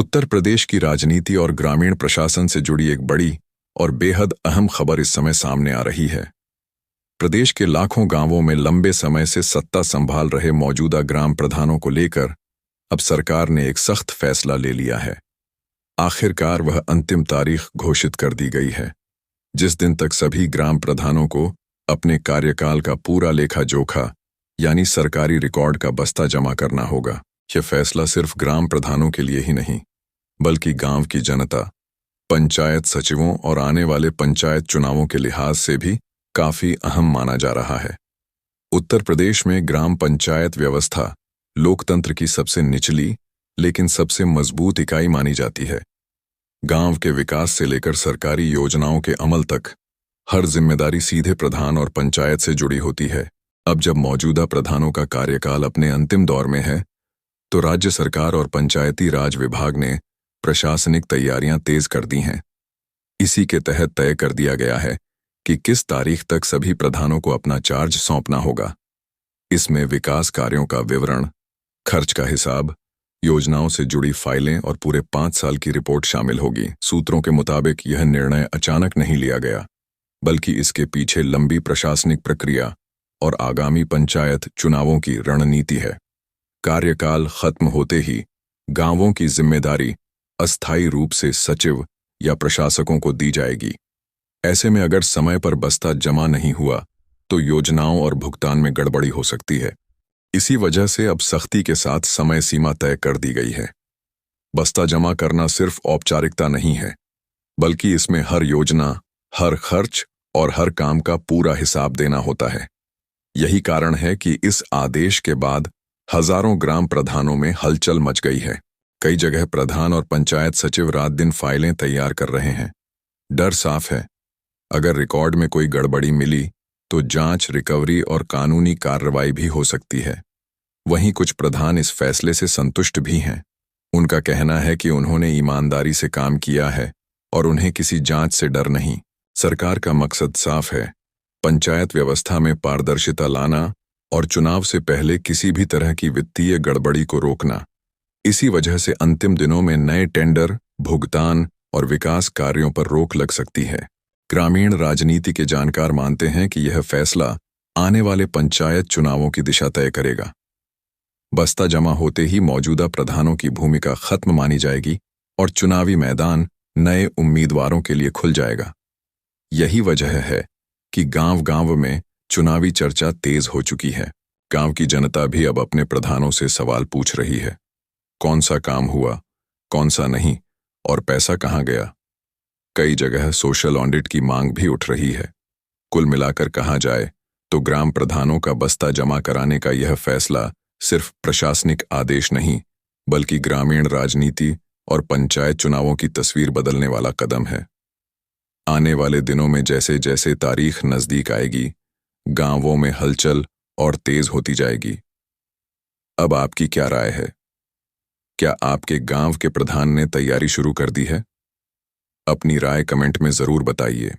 उत्तर प्रदेश की राजनीति और ग्रामीण प्रशासन से जुड़ी एक बड़ी और बेहद अहम खबर इस समय सामने आ रही है। प्रदेश के लाखों गांवों में लंबे समय से सत्ता संभाल रहे मौजूदा ग्राम प्रधानों को लेकर अब सरकार ने एक सख्त फैसला ले लिया है। आखिरकार वह अंतिम तारीख घोषित कर दी गई है, जिस दिन तक सभी ग्राम प्रधानों को अपने कार्यकाल का पूरा लेखा जोखा यानी सरकारी रिकॉर्ड का बस्ता जमा करना होगा। यह फैसला सिर्फ ग्राम प्रधानों के लिए ही नहीं, बल्कि गांव की जनता, पंचायत सचिवों और आने वाले पंचायत चुनावों के लिहाज से भी काफी अहम माना जा रहा है। उत्तर प्रदेश में ग्राम पंचायत व्यवस्था लोकतंत्र की सबसे निचली लेकिन सबसे मजबूत इकाई मानी जाती है। गांव के विकास से लेकर सरकारी योजनाओं के अमल तक हर जिम्मेदारी सीधे प्रधान और पंचायत से जुड़ी होती है। अब जब मौजूदा प्रधानों का कार्यकाल अपने अंतिम दौर में है, तो राज्य सरकार और पंचायती राज विभाग ने प्रशासनिक तैयारियां तेज कर दी हैं। इसी के तहत तय कर दिया गया है कि किस तारीख तक सभी प्रधानों को अपना चार्ज सौंपना होगा। इसमें विकास कार्यों का विवरण, खर्च का हिसाब, योजनाओं से जुड़ी फाइलें और पूरे 5 साल की रिपोर्ट शामिल होगी। सूत्रों के मुताबिक यह निर्णय अचानक नहीं लिया गया, बल्कि इसके पीछे लंबी प्रशासनिक प्रक्रिया और आगामी पंचायत चुनावों की रणनीति है। कार्यकाल खत्म होते ही गांवों की जिम्मेदारी अस्थायी रूप से सचिव या प्रशासकों को दी जाएगी। ऐसे में अगर समय पर बस्ता जमा नहीं हुआ तो योजनाओं और भुगतान में गड़बड़ी हो सकती है। इसी वजह से अब सख्ती के साथ समय सीमा तय कर दी गई है। बस्ता जमा करना सिर्फ औपचारिकता नहीं है, बल्कि इसमें हर योजना, हर खर्च और हर काम का पूरा हिसाब देना होता है। यही कारण है कि इस आदेश के बाद हजारों ग्राम प्रधानों में हलचल मच गई है। कई जगह प्रधान और पंचायत सचिव रात दिन फाइलें तैयार कर रहे हैं। डर साफ है, अगर रिकॉर्ड में कोई गड़बड़ी मिली तो जांच, रिकवरी और कानूनी कार्रवाई भी हो सकती है। वहीं कुछ प्रधान इस फैसले से संतुष्ट भी हैं। उनका कहना है कि उन्होंने ईमानदारी से काम किया है और उन्हें किसी जांच से डर नहीं। सरकार का मकसद साफ है, पंचायत व्यवस्था में पारदर्शिता लाना और चुनाव से पहले किसी भी तरह की वित्तीय गड़बड़ी को रोकना। इसी वजह से अंतिम दिनों में नए टेंडर, भुगतान और विकास कार्यों पर रोक लग सकती है। ग्रामीण राजनीति के जानकार मानते हैं कि यह फैसला आने वाले पंचायत चुनावों की दिशा तय करेगा। बस्ता जमा होते ही मौजूदा प्रधानों की भूमिका खत्म मानी जाएगी और चुनावी मैदान नए उम्मीदवारों के लिए खुल जाएगा। यही वजह है कि गांव-गांव में चुनावी चर्चा तेज हो चुकी है। गांव की जनता भी अब अपने प्रधानों से सवाल पूछ रही है, कौन सा काम हुआ, कौन सा नहीं और पैसा कहाँ गया। कई जगह सोशल ऑडिट की मांग भी उठ रही है। कुल मिलाकर कहा जाए तो ग्राम प्रधानों का बस्ता जमा कराने का यह फैसला सिर्फ प्रशासनिक आदेश नहीं, बल्कि ग्रामीण राजनीति और पंचायत चुनावों की तस्वीर बदलने वाला कदम है। आने वाले दिनों में जैसे जैसे तारीख नजदीक आएगी, गांवों में हलचल और तेज होती जाएगी। अब आपकी क्या राय है? क्या आपके गांव के प्रधान ने तैयारी शुरू कर दी है? अपनी राय कमेंट में जरूर बताइए।